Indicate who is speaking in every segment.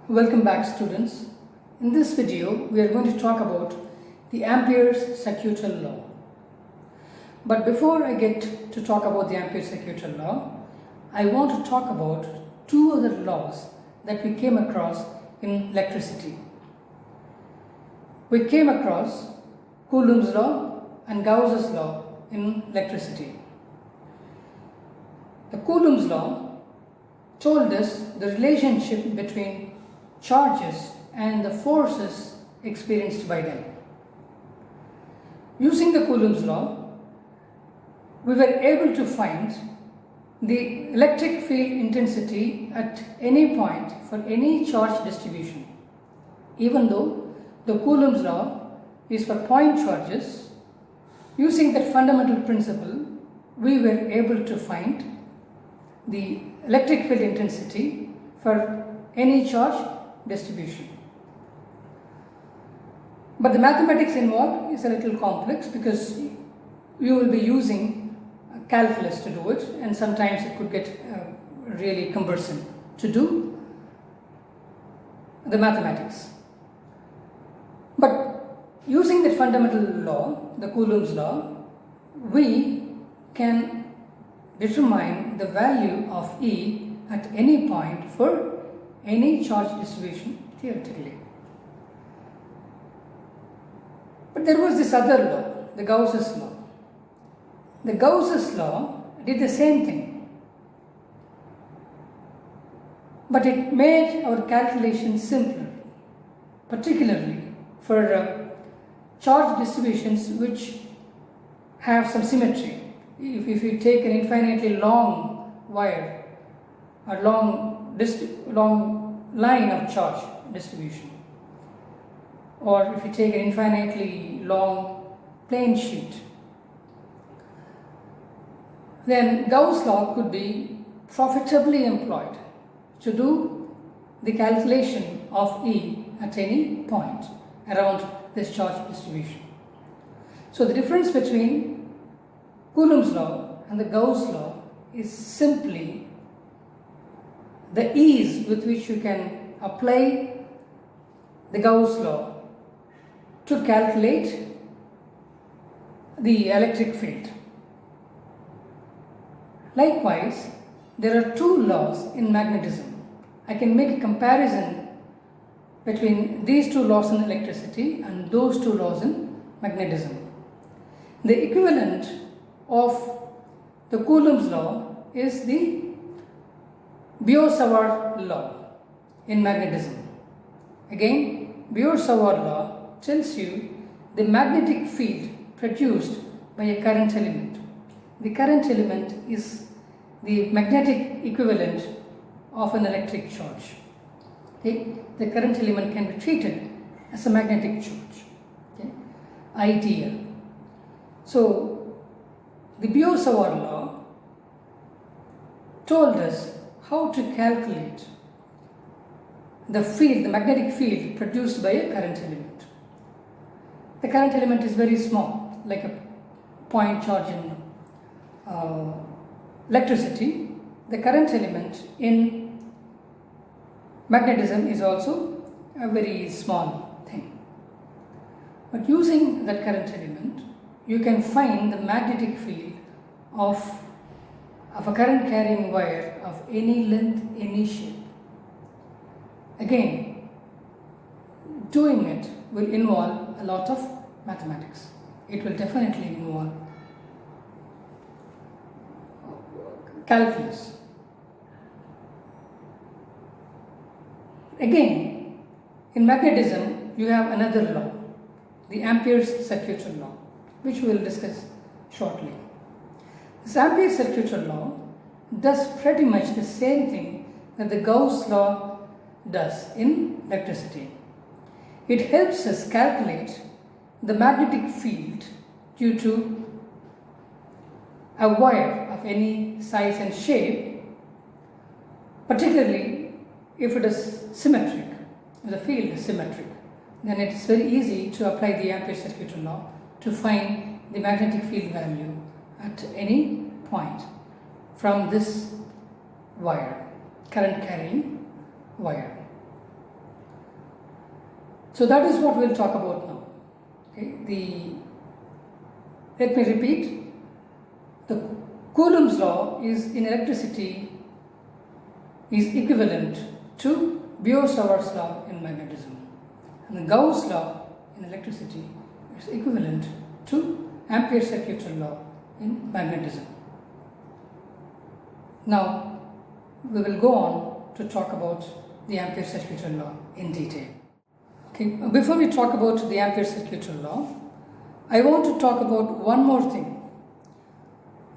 Speaker 1: Welcome back, students. In this video we are going to talk about the Ampere's Circuital law. But before I get to talk about the Ampere's Circuital law, I want to talk about two other laws that we came across in electricity. We came across Coulomb's law and Gauss's law in electricity. The Coulomb's law told us the relationship between charges and the forces experienced by them. Using the Coulomb's law, we were able to find the electric field intensity at any point for any charge distribution. Even though the Coulomb's law is for point charges, using that fundamental principle, we were able to find the electric field intensity for any charge distribution. But the mathematics involved is a little complex because you will be using calculus to do it, and sometimes it could get really cumbersome to do the mathematics. But using the fundamental law, the Coulomb's law, we can determine the value of E at any point for any charge distribution theoretically. But there was this other law, the Gauss's law. The Gauss's law did the same thing, but it made our calculations simpler, particularly for charge distributions which have some symmetry. If you take an infinitely long wire or long line of charge distribution, or if you take an infinitely long plane sheet, then Gauss' law could be profitably employed to do the calculation of E at any point around this charge distribution. So the difference between Coulomb's law and the Gauss law is simply the ease with which you can apply the Gauss law to calculate the electric field. Likewise, there are two laws in magnetism. I can make a comparison between these two laws in electricity and those two laws in magnetism. The equivalent of the Coulomb's law is the Biot-Savart law in magnetism. Again, Biot-Savart law tells you the magnetic field produced by a current element. The current element is the magnetic equivalent of an electric charge. The current element can be treated as a magnetic charge. Ideal. So, the Biot-Savart law told us how to calculate the field, the magnetic field produced by a current element. The current element is very small, like a point charge in electricity. The current element in magnetism is also a very small thing. But using that current element, you can find the magnetic field of a current carrying wire of any length, any shape. Again, doing it will involve a lot of mathematics. It will definitely involve calculus. Again, in magnetism, you have another law, the Ampere's Circuital law, which we will discuss shortly. This Ampere's Circuital law does pretty much the same thing that the Gauss law does in electricity. It helps us calculate the magnetic field due to a wire of any size and shape, particularly if it is symmetric, if the field is symmetric. Then it is very easy to apply the Ampere's Circuital law to find the magnetic field value at any point from this wire, current carrying wire. So that is what we'll talk about now. Okay, let me repeat. The Coulomb's law is in electricity is equivalent to Biot-Savart's law in magnetism, and the Gauss law in electricity is equivalent to Ampere's circuital law in magnetism. Now we will go on to talk about the Ampere's circuital law in detail. Okay, before we talk about the Ampere's circuital law, I want to talk about one more thing,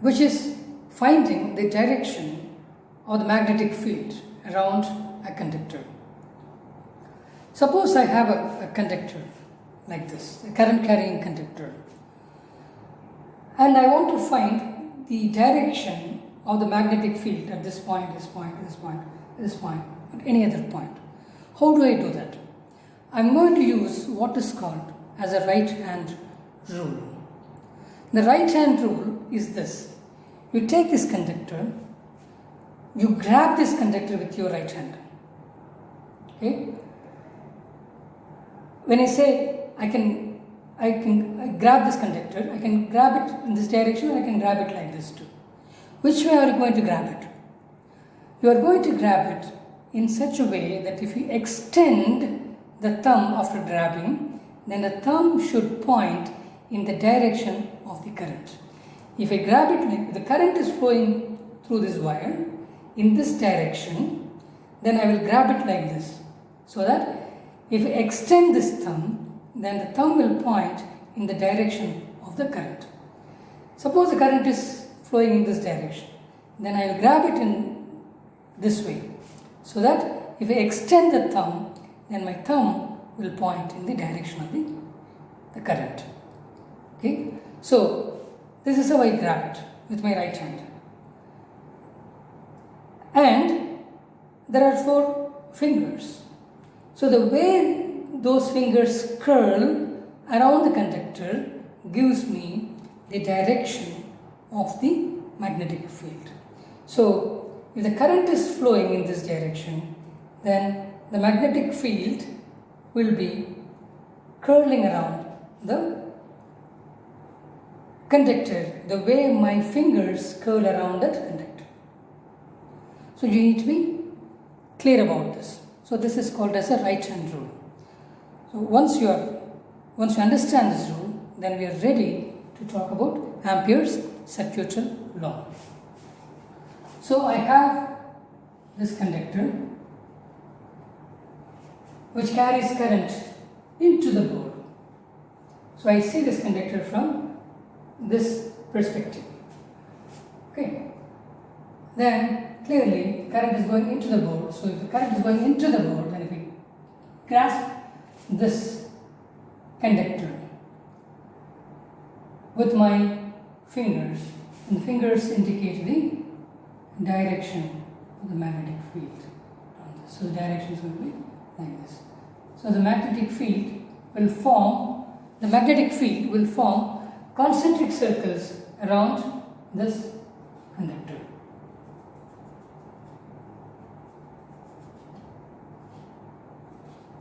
Speaker 1: which is finding the direction of the magnetic field around a conductor. Suppose I have a conductor like this, a current carrying conductor, and I want to find the direction of the magnetic field at this point, this point, this point, this point, at any other point. How do I do that? I'm going to use what is called as a right hand rule. The right hand rule is this. You take this conductor, you grab this conductor with your right hand. Okay? When I say I grab this conductor, I can grab it in this direction, or I can grab it like this too. Which way are you going to grab it? You are going to grab it in such a way that if you extend the thumb after grabbing, then the thumb should point in the direction of the current. If I grab it, the current is flowing through this wire in this direction, then I will grab it like this, so that if I extend this thumb, then the thumb will point in the direction of the current. Suppose the current is flowing in this direction, then I will grab it in this way, so that if I extend the thumb, then my thumb will point in the direction of the current. Okay, so this is how I grab it with my right hand. And there are 4 fingers. So the way those fingers curl around the conductor gives me the direction of the magnetic field. So if the current is flowing in this direction, then the magnetic field will be curling around the conductor the way my fingers curl around that conductor. So you need to be clear about this. So this is called as a right hand rule. So once you understand this rule, then we are ready to talk about Ampere's circuital law. So I have this conductor which carries current into the board. So I see this conductor from this perspective. Okay. Then clearly current is going into the board. So if the current is going into the board, then if we grasp this conductor with my fingers, and the fingers indicate the direction of the magnetic field. So the direction is going to be like this. So the magnetic field will form concentric circles around this conductor.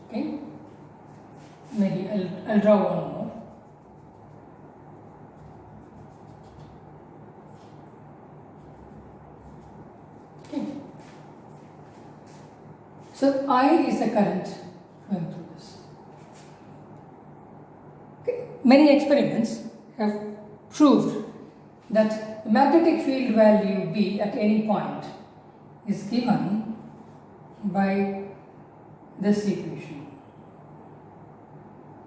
Speaker 1: Okay, maybe I'll draw one more. Okay, so I is the current flowing through this. Okay. Many experiments have proved that the magnetic field value B at any point is given by this equation.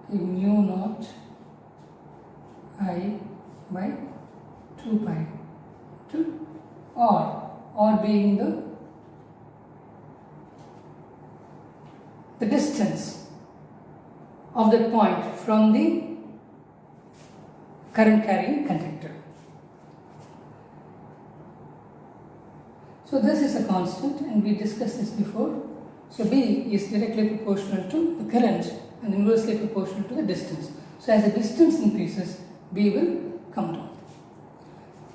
Speaker 1: Mu naught I by 2 pi to or being the distance of the point from the current carrying conductor. So this is a constant, and we discussed this before. So B is directly proportional to the current and inversely proportional to the distance. So as the distance increases, B will come down.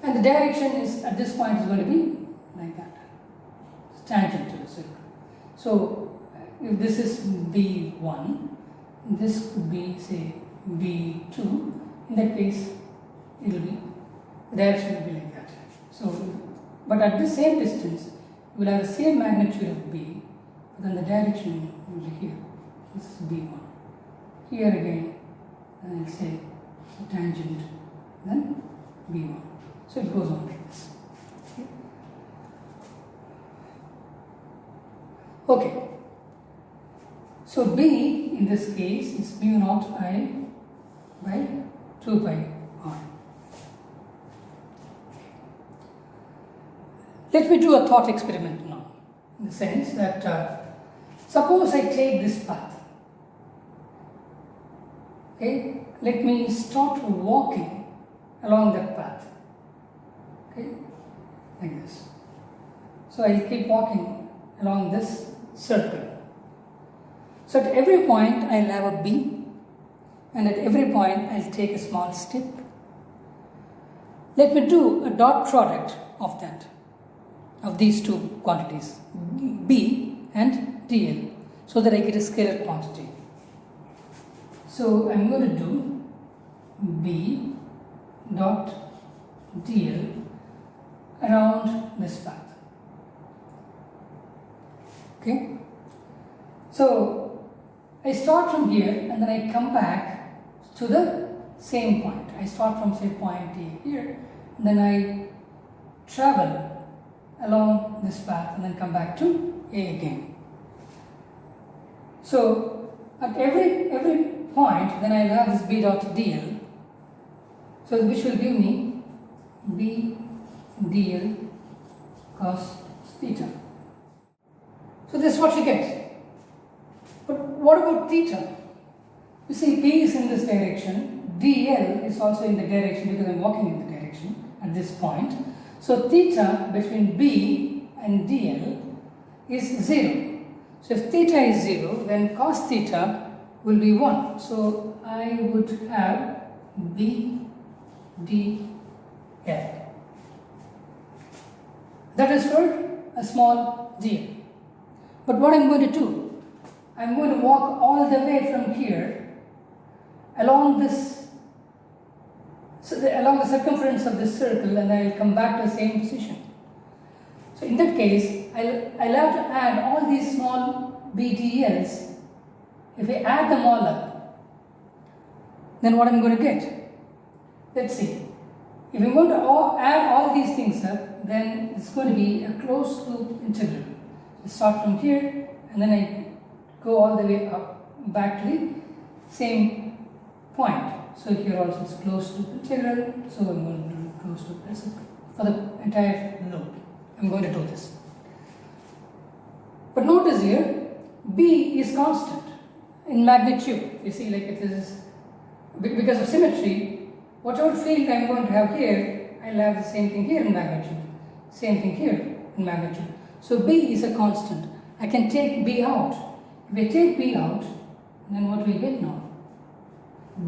Speaker 1: And the direction is at this point is going to be like that. It's tangent to the circle. So if this is B1, this could be, say, B2. In that case, it will be, the direction will be like that. So, but at the same distance, we will have the same magnitude of B, but then the direction will be here. This is B1. Here again, and I'll say a tangent, then B1. So it goes on like this. Okay. So B in this case is mu naught I by 2 pi r. Let me do a thought experiment now, in the sense that suppose I take this path. Okay, let me start walking along that path. Okay, like this. So I'll keep walking along this circle. So at every point I'll have a B, and at every point I'll take a small step. Let me do a dot product of that, of these two quantities, B and dl, so that I get a scalar quantity. So I'm going to do B dot dl around this path. Okay, so I start from here and then I come back to the same point. I start from, say, point A here, and then I travel along this path and then come back to A again. So at every point, then I'll have this B dot dl, so which will give me B dl cos theta. So this is what you get. But what about theta? You see, B is in this direction, dl is also in the direction because I'm walking in the direction at this point. So theta between B and dl is 0. So if theta is 0, then cos theta will be 1. So I would have B dl. That is for a small dl. But what I'm going to do, I'm going to walk all the way from here along this, along the circumference of this circle, and I'll come back to the same position. So in that case, I'll have to add all these small BDLs. If I add them all up, then what I'm going to get? Let's see. If I'm going to add all these things up, then it's going to be a closed loop integral. I start from here and then I go all the way up back to the same point. So here also it's closed loop integral. So I'm going to do closed loop for the entire loop. I'm going to do this. But notice here, B is constant in magnitude. You see, like it is, because of symmetry, whatever field I'm going to have here, I'll have the same thing here in magnitude, same thing here in magnitude. So B is a constant. I can take B out. If I take B out, then what do we get now?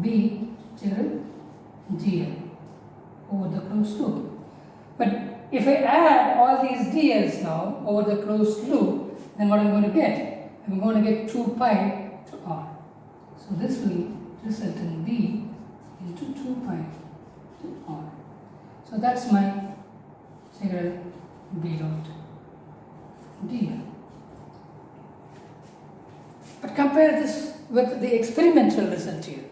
Speaker 1: B integral dl over the closed loop. But if I add all these dl's now over the closed loop, then what I'm going to get? I'm going to get 2 pi to r. So this will result in B into 2 pi to r. So that's my integral B dot dl. But compare this with the experimental result here.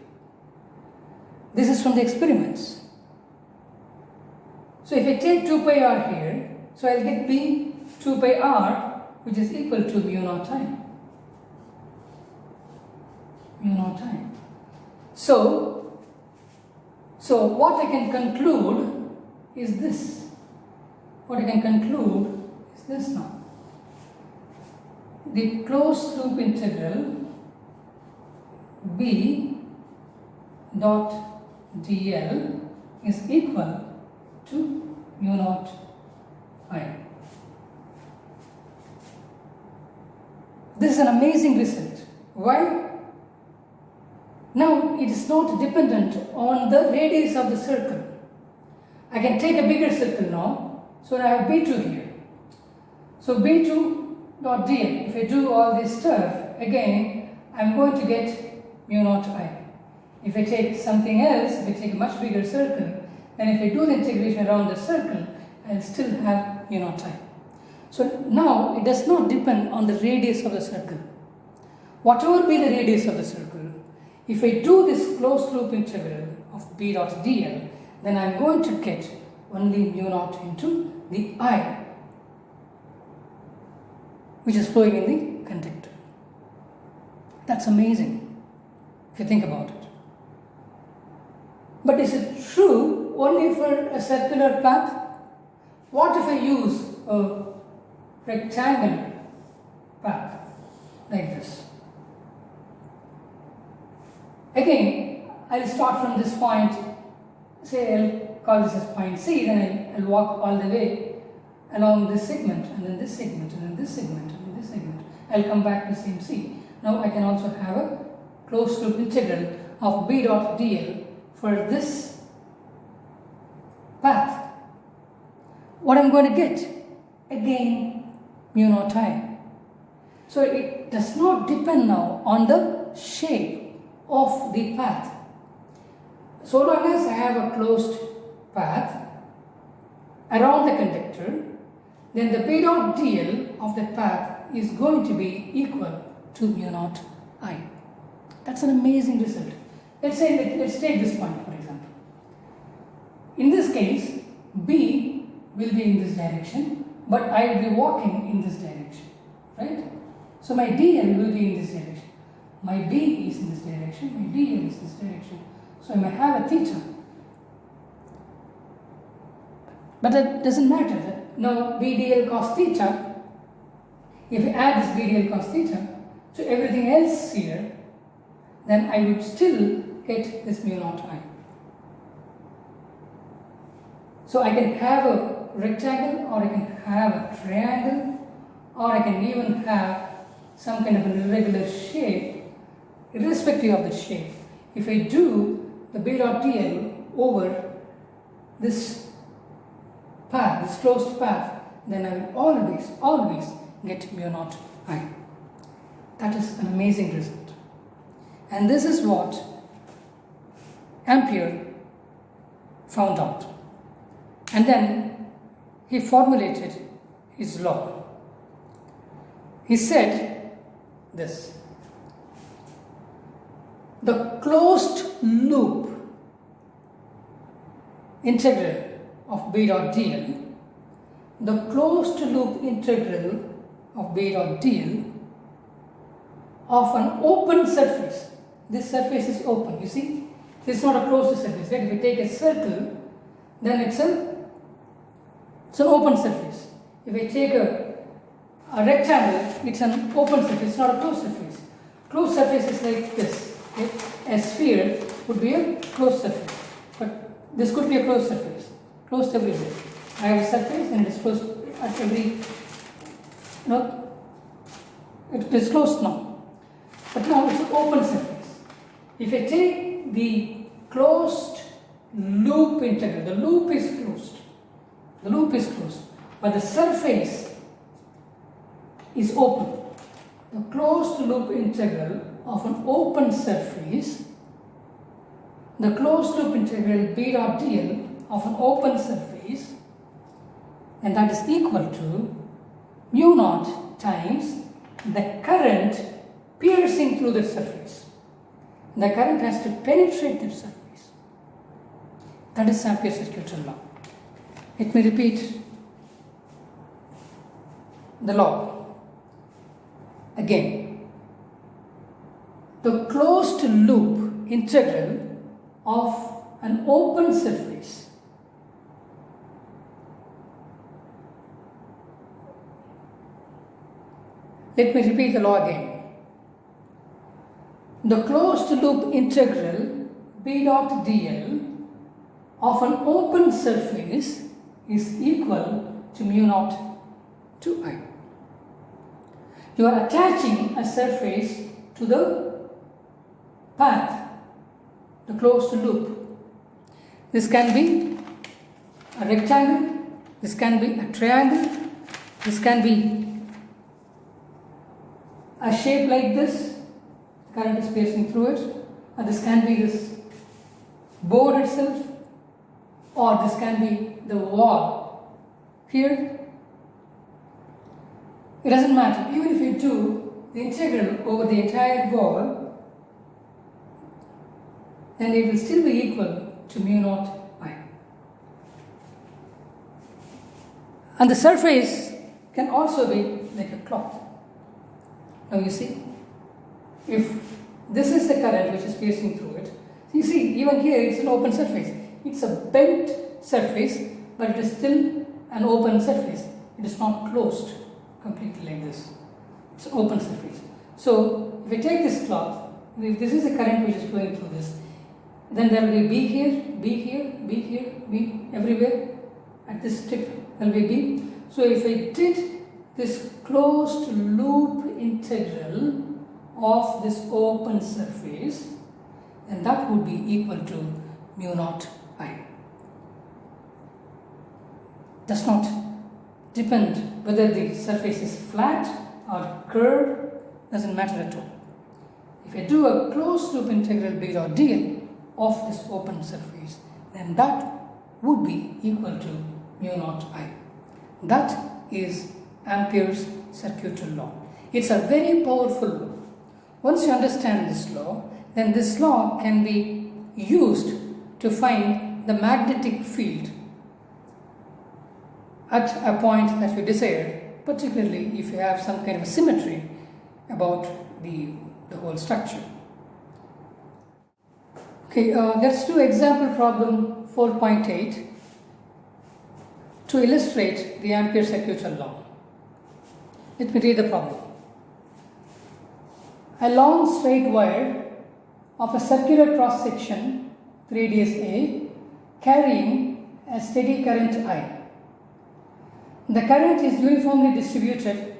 Speaker 1: This is from the experiments. So if I take 2 pi r here, so I'll get B 2 pi r, which is equal to mu naught time. Mu naught time. So what I can conclude is this. What I can conclude is this now. The closed loop integral B dot dl is equal to mu naught I. This is an amazing result. Why? Now it is not dependent on the radius of the circle. I can take a bigger circle now, so I have B2 here. So B2 dot dl, if I do all this stuff, again, I'm going to get mu naught I. If I take something else, if I take a much bigger circle, then if I do the integration around the circle, I'll still have mu naught I. So now it does not depend on the radius of the circle. Whatever be the radius of the circle, if I do this closed loop integral of B dot dl, then I'm going to get only mu naught into the I, which is flowing in the conductor. That's amazing if you think about it. But is it true only for a circular path? What if I use a rectangular path like this? Again, I'll start from this point, say I'll call this as point C, then I'll walk all the way along this segment, and then this segment, and then this segment, and then this segment. I'll come back to the same C. Now I can also have a closed loop integral of B dot dl for this path. What I'm going to get? Again, mu naught I. So it does not depend now on the shape of the path. So long as I have a closed path around the conductor, then the B dot dl of that path is going to be equal to mu naught I. That's an amazing result. Let's take this point for example. In this case, B will be in this direction, but I will be walking in this direction, right? So my dl will be in this direction. My B is in this direction, my dl is in this direction. So I may have a theta. But that doesn't matter. Now B dl cos theta, if I add this B dl cos theta to everything else here, then I would still get this mu naught I. So I can have a rectangle, or I can have a triangle, or I can even have some kind of an irregular shape, irrespective of the shape. If I do the B dot dl over this path, this closed path, then I will always get mu naught I. That is an amazing result. And this is what Ampere found out. And then he formulated his law. He said this: the closed loop integral of B dot dl, the closed loop integral of B dot dl of an open surface. This surface is open, you see. This is not a closed surface, right? If we take a circle, then it's an open surface. If I take a rectangle, it's an open surface, it's not a closed surface. Closed surface is like this. Okay? A sphere would be a closed surface, but this could be a closed surface, closed everywhere. I have a surface and it is closed at every, it is closed now. But now it's an open surface. If I take the closed loop integral, the loop is closed. The loop is closed, but the surface is open. The closed loop integral of an open surface, the closed loop integral B dot dl of an open surface, and that is equal to mu naught times the current piercing through the surface. The current has to penetrate the surface. That is Ampere's circuital law. Let me repeat the law again. The closed loop integral of an open surface let me repeat the law again. The closed loop integral B dot dl of an open surface is equal to mu naught to I. You are attaching a surface to the path, the closed loop. This can be a rectangle, this can be a triangle, this can be a shape like this, current is passing through it, this can be this board itself, or this can be the wall here. It doesn't matter. Even if you do the integral over the entire wall, then it will still be equal to mu naught I. And the surface can also be like a cloth. Now you see, if this is the current which is passing through it, you see even here it's an open surface. It's a bent surface, but it is still an open surface. It is not closed completely like this. It's an open surface. So if I take this cloth, if this is the current which is flowing through this, then there will be B here, B here, B here, B everywhere. At this tip there will be B. So if I did this closed loop integral of this open surface, then that would be equal to mu naught I. Does not depend whether the surface is flat or curved, doesn't matter at all. If I do a closed loop integral B dot dl of this open surface, then that would be equal to mu naught I. That is Ampere's circuital law. It's a very powerful law. Once you understand this law, then this law can be used to find the magnetic field at a point that you desire, particularly if you have some kind of symmetry about the whole structure. Okay, let's do example problem 4.8 to illustrate the Ampere circuital law. Let me read the problem. A long straight wire of a circular cross section, radius A, carrying a steady current I. The current is uniformly distributed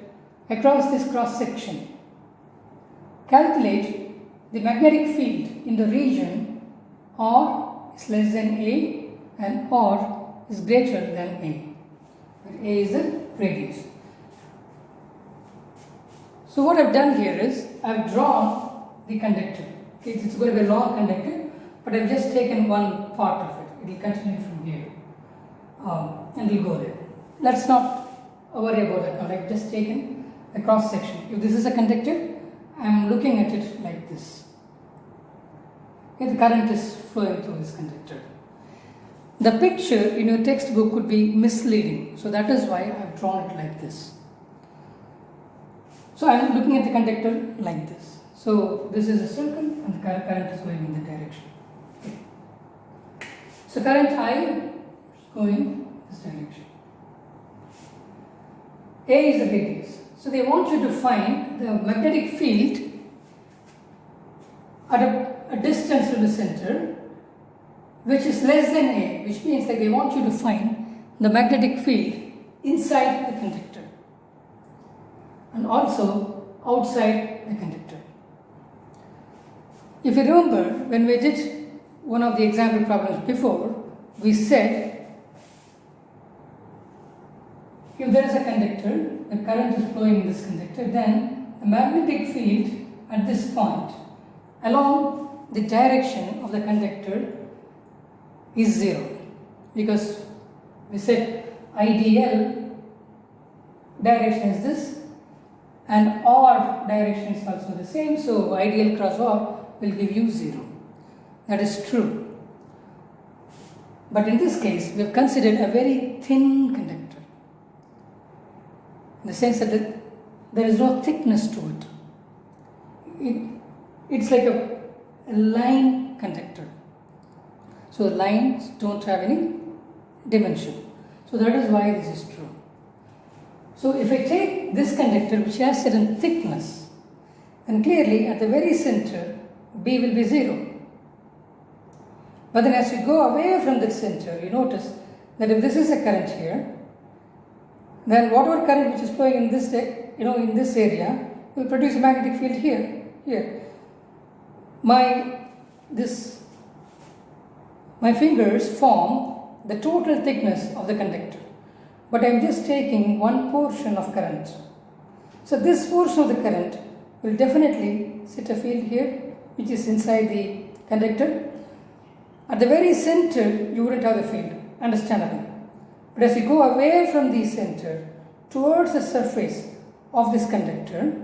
Speaker 1: across this cross section. Calculate the magnetic field in the region R is less than A and R is greater than A. Where A is the radius. So what I've done here is I've drawn the conductor. Okay, it's going to be a long conductor, but I've just taken one part of it. It will continue from here and we'll go there. Let's not worry about that now. I've just taken a cross section. If this is a conductor, I'm looking at it like this. Okay, the current is flowing through this conductor. The picture in your textbook could be misleading, so that is why I've drawn it like this. So I'm looking at the conductor like this. So this is a circle and the current is going in the direction. Okay. So current I is going this direction. A is the radius. So they want you to find the magnetic field at a distance from the center which is less than A, which means that they want you to find the magnetic field inside the conductor and also outside the conductor. If you remember, when we did one of the example problems before, we said if there is a conductor, the current is flowing in this conductor, then the magnetic field at this point along the direction of the conductor is 0, because we said IDL direction is this and R direction is also the same, so IDL cross R will give you 0. That is true. But in this case, we have considered a very thin conductor, in the sense that there is no thickness to it. It's like a line conductor. So lines don't have any dimension. So that is why this is true. So if I take this conductor which has certain thickness, then clearly at the very center B will be 0. But then as you go away from the center, you notice that if this is a current here, then whatever current which is flowing in this, in this area will produce a magnetic field here. My fingers form the total thickness of the conductor, but I am just taking one portion of current. So this portion of the current will definitely set a field here which is inside the conductor. At the very center, you wouldn't have the field, understandable. But as you go away from the center towards the surface of this conductor,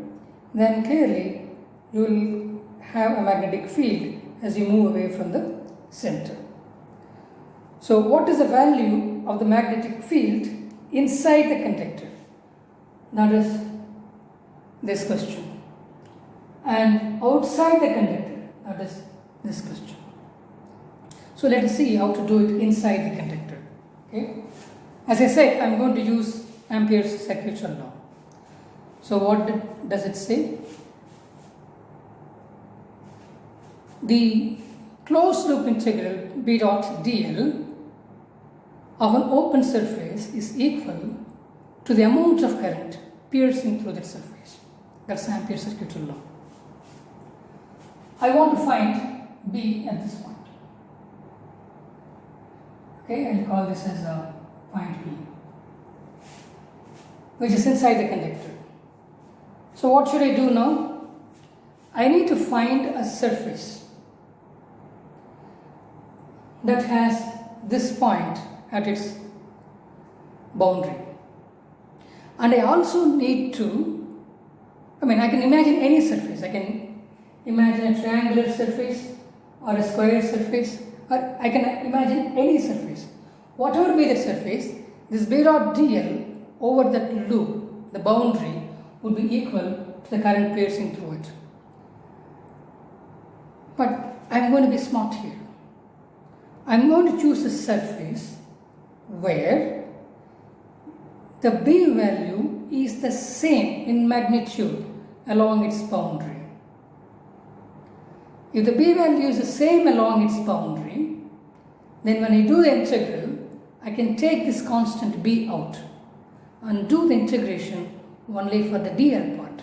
Speaker 1: then clearly you will have a magnetic field as you move away from the center. So what is the value of the magnetic field inside the conductor? That is this question. And outside the conductor, that is this question. So let us see how to do it inside the conductor. Okay. As I said, I am going to use Ampere's circuital law. So what does it say? The closed loop integral B dot dl of an open surface is equal to the amount of current piercing through that surface. That's Ampere's circuital law. I want to find B at this point. Okay, I'll call this as a point B, which is inside the conductor. So what should I do now? I need to find a surface that has this point at its boundary. And I also need to, I can imagine any surface. I can imagine a triangular surface or a square surface, or I can imagine any surface. Whatever be the surface, this B dot dl over that loop, the boundary, would be equal to the current piercing through it. But I'm going to be smart here. I'm going to choose a surface where the B value is the same in magnitude along its boundary. If the B value is the same along its boundary, then when I do the integral, I can take this constant B out and do the integration only for the dl part.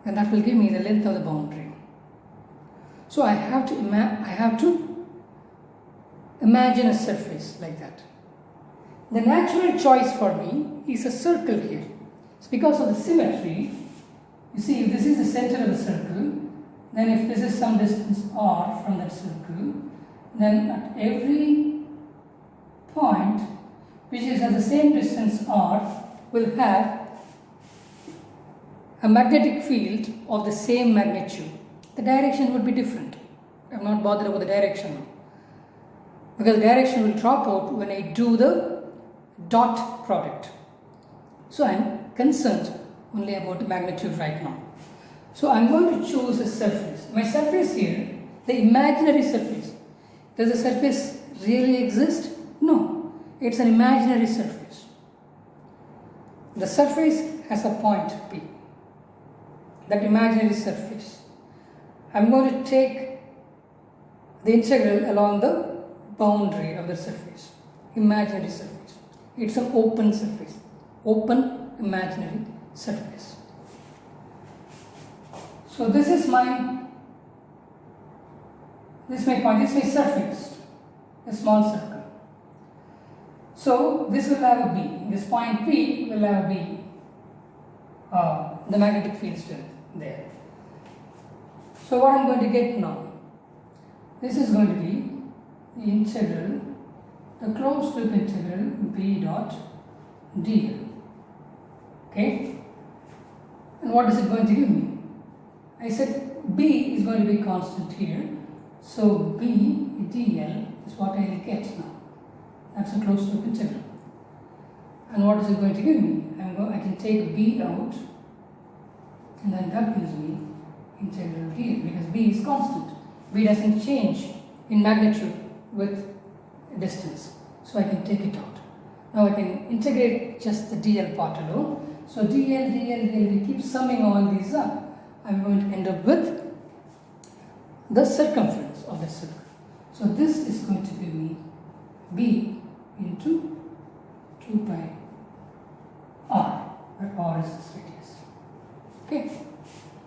Speaker 1: And that will give me the length of the boundary. So I have to imagine a surface like that. The natural choice for me is a circle here. It's because of the symmetry. You see, if this is the center of the circle, then if this is some distance r from that circle, then at every point which is at the same distance r will have a magnetic field of the same magnitude. The direction would be different. I'm not bothered about the direction now, because the direction will drop out when I do the dot product. So I'm concerned only about the magnitude right now. So I'm going to choose a surface. My surface here, the imaginary surface. Does the surface really exist? No, it's an imaginary surface. The surface has a point P, that imaginary surface. I'm going to take the integral along the boundary of the surface, imaginary surface. It's an open surface, open imaginary surface. So this is my point, this is my surface, a small circle. So this will have a B, this point P will have a B, the magnetic field still there. So what I'm going to get now, this is going to be the integral, the closed loop integral B dot dl. Okay, and what is it going to give me? I said B is going to be constant here, so B dl is what I will get now. That's a closed loop integral. And what is it going to give me? I can take B out, and then that gives me integral dl, because B is constant. B doesn't change in magnitude with distance, so I can take it out. Now I can integrate just the dl part alone. So dl, we keep summing all these up. I'm going to end up with the circumference of the circle. So this is going to give me B into 2 pi r, where r is this radius. Okay.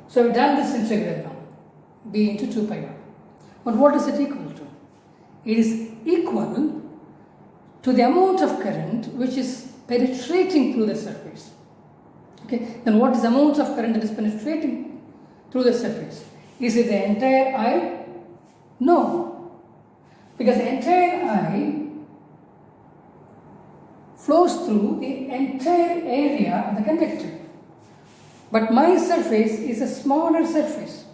Speaker 1: So I've done this integral now, B into 2 pi r. But what is it equal to? It is equal to the amount of current which is penetrating through the surface. Okay, then what is the amount of current that is penetrating through the surface? Is it the entire I, No, because the entire I flows through the entire area of the conductor. But my surface is a smaller surface.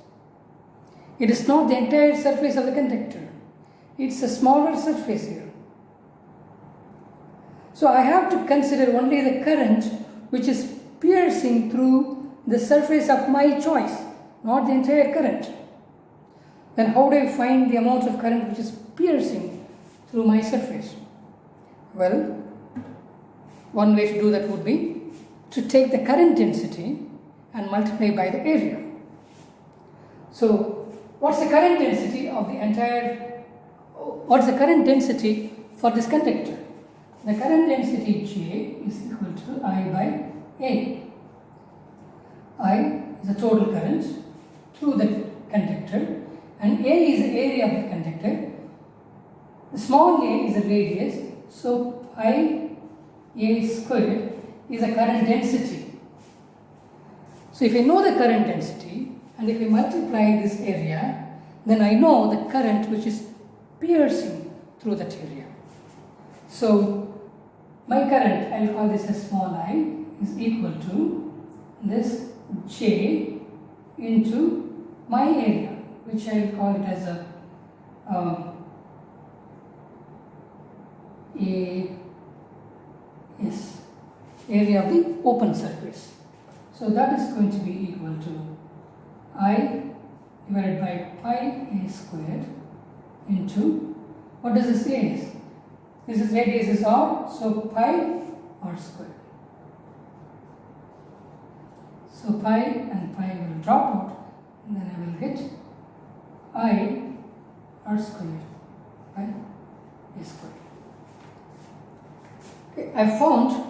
Speaker 1: It is not the entire surface of the conductor. It's a smaller surface here. So I have to consider only the current which is piercing through the surface of my choice, not the entire current. Then how do I find the amount of current which is piercing through my surface? Well, one way to do that would be to take the current density and multiply by the area. So what's the current density of the entire, what's the current density for this conductor? The current density J is equal to I by A. I is the total current through the conductor and A is the area of the conductor. The small a is the radius, so pi A squared is the current density. So if I know the current density and if I multiply this area, then I know the current which is piercing through that area. So my current, I will call this as small I, is equal to this J into my area, which I will call it as a area of the open surface. So that is going to be equal to I divided by pi A squared into, what does this say is? This is radius is r, so pi r squared. So pi and pi will drop out, and then I will get I r squared by a squared. Okay, I found,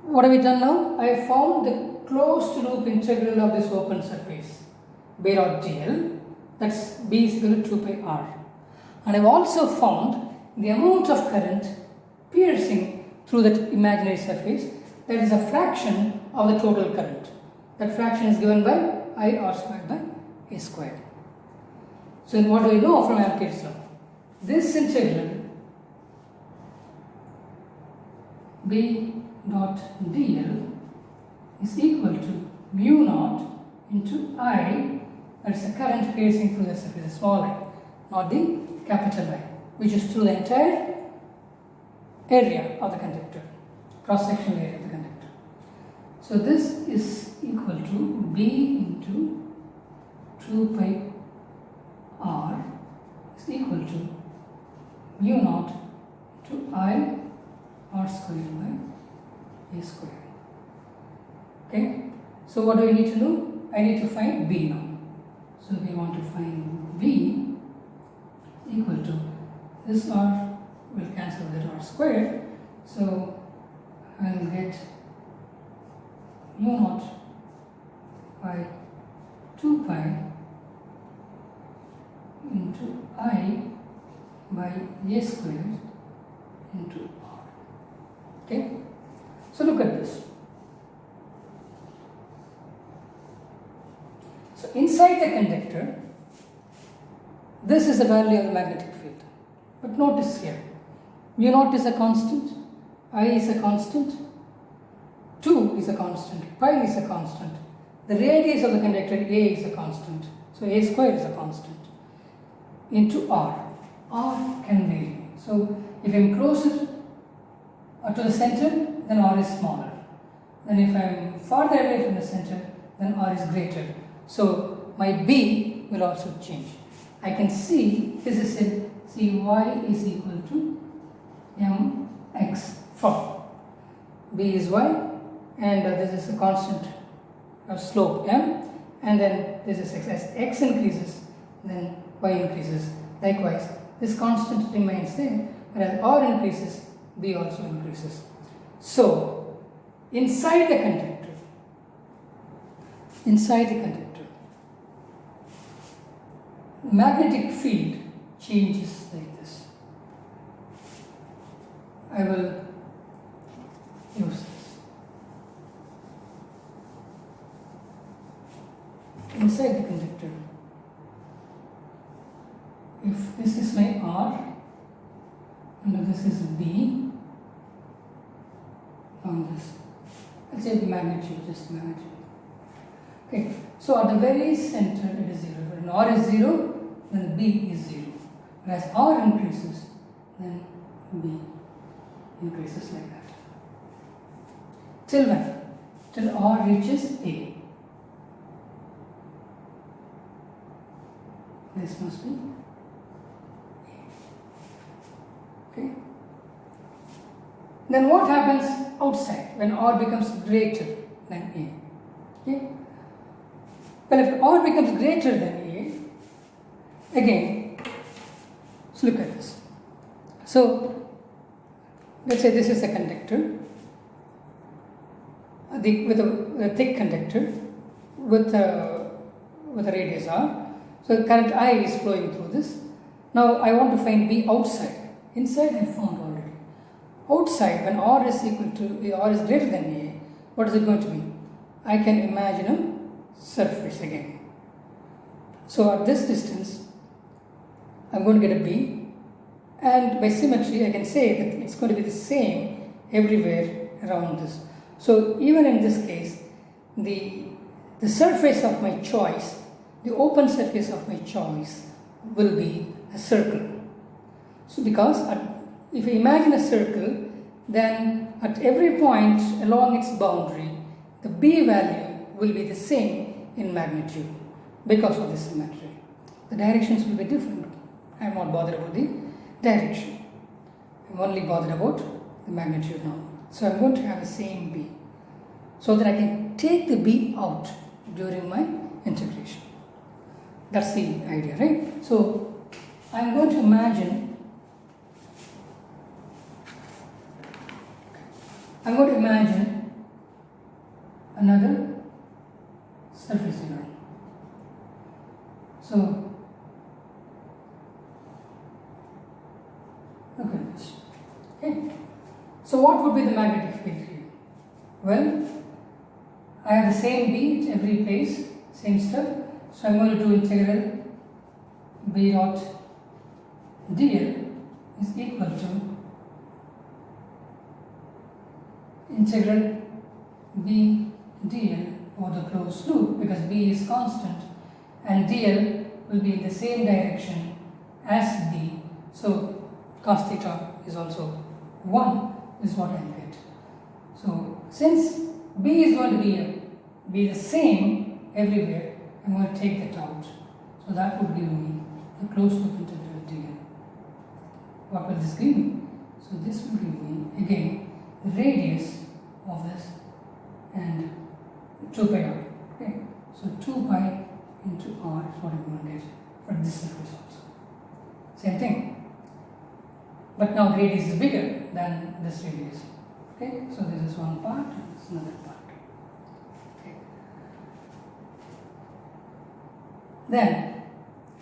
Speaker 1: what have we done now? I have found the closed loop integral of this open surface, B dot dl, that's B is equal to 2 pi r. And I have also found the amount of current piercing through that imaginary surface, that is a fraction of the total current. That fraction is given by I r squared by a squared. So what do we know from Ampere's law? This integral B dot dl is equal to mu naught into I, that is the current piercing through the surface, the small I, not the capital I, which is through the entire area of the conductor, cross-sectional area of the conductor. So this is equal to B into 2 pi r is equal to mu naught to I r squared by a squared. Okay, so what do I need to do? I need to find B now. So we want to find B equal to, this r will cancel with r squared, so I will get mu naught by 2 pi into I by a squared into r. Okay, so look at this. So inside the conductor, this is the value of the magnetic field. But notice here, mu naught is a constant, I is a constant, 2 is a constant, pi is a constant. The radius of the conductor A is a constant, so A squared is a constant, into r. R can vary. So if I am closer to the center, then r is smaller. Then if I am farther away from the center, then r is greater. So my B will also change. I can see, this is it, see y is equal to mx for B is y, and this is a constant slope m, and then this is x. As x increases, then y increases. Likewise, this constant remains there, but as r increases, B also increases. So, inside the conductor, magnetic field changes like this. I will use this. Inside the conductor, if this is my R and this is B on this, let's say magnitude, just magnitude. Okay, so at the very center it is 0. When R is 0, then B is 0. And as R increases, then B increases like that. Till when? Till R reaches A. This must be A. Okay. Then what happens outside when R becomes greater than A? Okay. Well, if R becomes greater than A, again, let's look at this. So, let's say this is a conductor with a thick conductor with a radius R. So, current I is flowing through this. Now, I want to find B outside. Inside I found already. Outside, when R is greater than A, what is it going to be? I can imagine a surface again. So at this distance, I'm going to get a B, and by symmetry, I can say that it's going to be the same everywhere around this. So even in this case, the surface of my choice, the open surface of my choice, will be a circle. So because if you imagine a circle, then at every point along its boundary, the B value will be the same in magnitude because of the symmetry. The directions will be different. I am not bothered about the direction. I am only bothered about the magnitude now. So I am going to have the same B, so that I can take the B out during my integration. That's the idea, right? So I am going to imagine another surface here. So look at this. Okay. So what would be the magnetic field here? Well, I have the same B at every place, same stuff. So I'm going to do integral B dot dl is equal to integral B dl over the closed loop, because B is constant and dl will be in the same direction as B. So cos theta is also 1 is what I get. So since B is going to be the same everywhere, I'm going to take that out. So that would give me the closed loop integral dl. What will this give me? So this will give me again the radius of this and 2 pi r. Okay, so 2 pi into r is what I'm going to get for this surface also. Same thing, but now the radius is bigger than this radius. Okay, so this is one part and this is another part. Okay. Then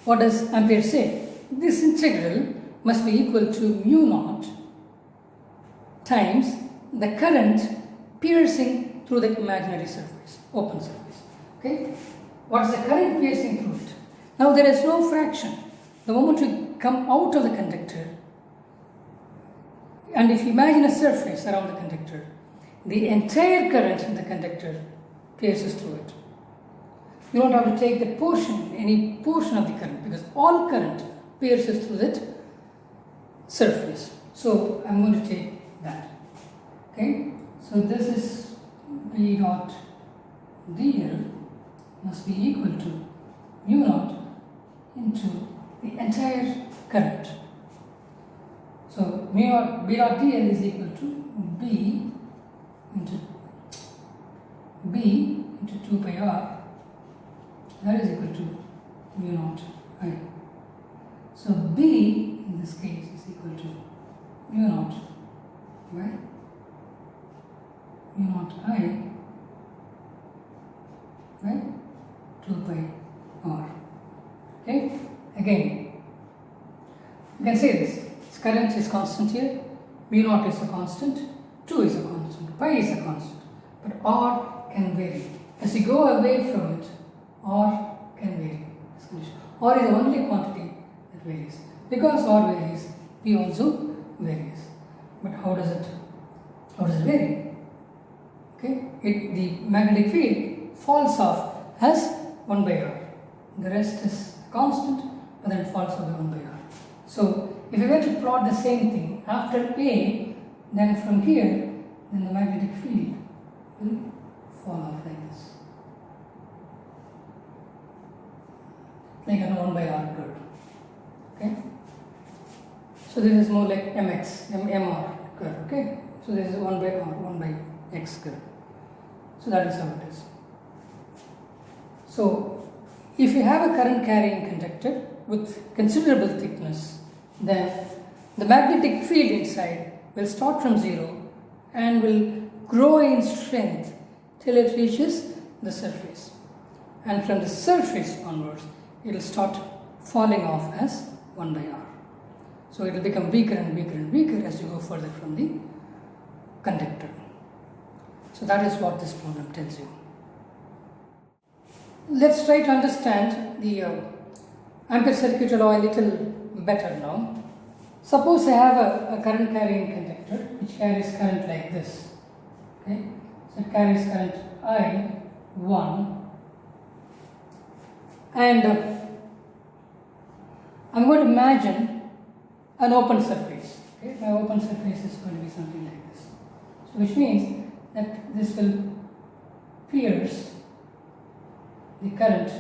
Speaker 1: what does Ampere say? This integral must be equal to mu naught times the current piercing through the imaginary surface, open surface. Okay, what is the current piercing through it? Now there is no fraction. The moment you come out of the conductor, and if you imagine a surface around the conductor, the entire current in the conductor pierces through it. You don't have to take that portion, any portion of the current, because all current pierces through that surface. So I'm going to take that. Okay, so this is B dot dl must be equal to mu naught into the entire current. So mu naught B dot dl is equal to B into 2 pi r, that is equal to mu naught I. So B in this case is equal to mu naught by mu naught I by 2 pi r. Okay, again you can say this current is constant here, mu naught is a constant, 2 is a constant, pi is a constant, but r can vary. As you go away from it, r can vary. R is the only quantity that varies. Because R varies, P also varies. But how does it vary? Okay, the magnetic field falls off as 1 by R. The rest is constant, but then it falls off by 1 by R. So if we were to plot the same thing after A, then from here, then the magnetic field will fall off like this. Like a 1 by R curve. Okay? So this is more like MR curve. Okay? So this is 1 by R, 1 by X curve. So that is how it is. So if you have a current carrying conductor with considerable thickness, then the magnetic field inside will start from 0 and will grow in strength till it reaches the surface. And from the surface onwards, it will start falling off as 1 by R. So it will become weaker and weaker and weaker as you go further from the conductor. So that is what this problem tells you. Let's try to understand the Ampere circuital law a little better now. Suppose I have a current carrying conductor which carries current like this. Okay? So it carries current I1, and I'm going to imagine an open surface. Okay? My open surface is going to be something like this. So which means that this will pierce the current,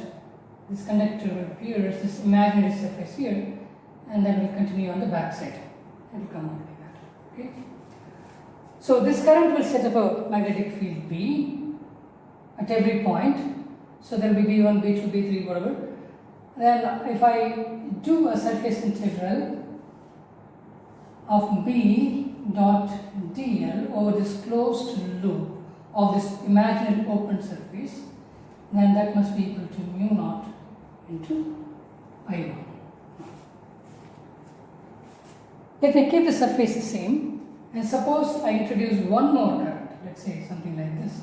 Speaker 1: this conductor will pierce this imaginary surface here, and then will continue on the back side. It will come out like that. Okay? So this current will set up a magnetic field B at every point. So there will be B1, B2, B3, whatever. Then if I do a surface integral of B dot dl over this closed loop of this imaginary open surface, then that must be equal to mu naught into I1. Let me keep the surface the same, and suppose I introduce one more current, let's say something like this.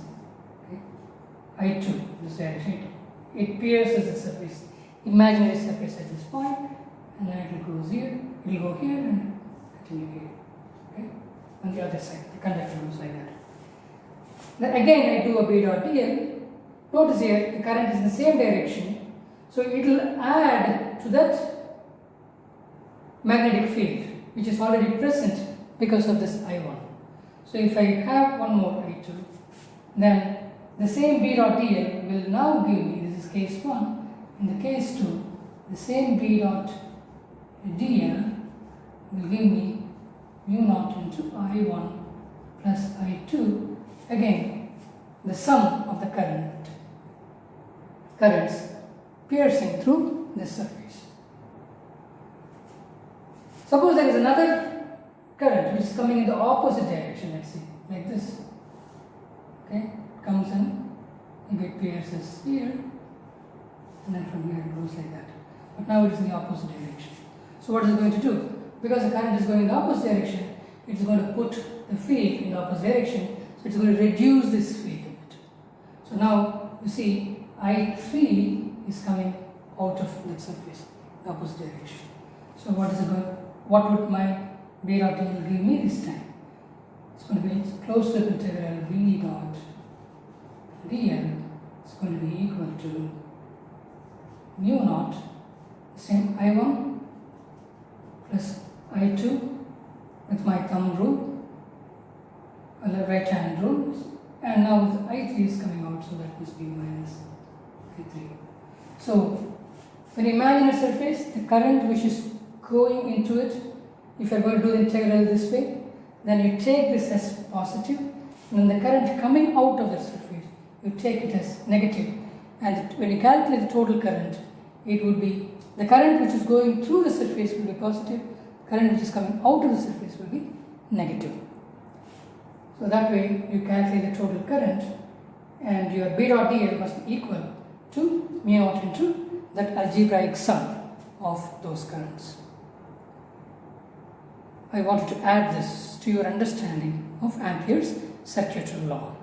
Speaker 1: Okay? I2, this direction. It pierces the surface, imaginary surface at this point, and then it will go here, it will go here and continue here. Okay? On the other side, the conductor goes like that. Then again I do a B dot dl. Notice here the current is in the same direction, so it will add to that magnetic field which is already present because of this I1. So if I have one more I2, then the same B dot dl will now give me, this is case 1, in the case 2, the same B dot dl will give me mu naught into I1 plus I2, again the sum of the currents piercing through this surface. Suppose there is another current which is coming in the opposite direction, let's see, like this. Okay, it comes in, maybe it pierces here, and then from here it goes like that. But now it is in the opposite direction. So what is it going to do? Because the current is going in the opposite direction, it is going to put the field in the opposite direction, so it is going to reduce this field a bit. So now you see I3 is coming out of that surface, the opposite direction. So what would my B dot dl give me this time? It's going to be closed loop integral B dot dl is going to be equal to mu naught, same I1 plus I2 with my thumb rule, the right hand rule, and now the I3 is coming out, so that must be minus I3. So when you imagine a surface, the current which is going into it, if you are going to do the integral this way, then you take this as positive, and then the current coming out of the surface, you take it as negative. And when you calculate the total current, it would be, the current which is going through the surface will be positive, current which is coming out of the surface will be negative. So that way you calculate the total current, and your B dot dl must be equal to mu naught into that algebraic sum of those currents. I wanted to add this to your understanding of Ampere's circuital law.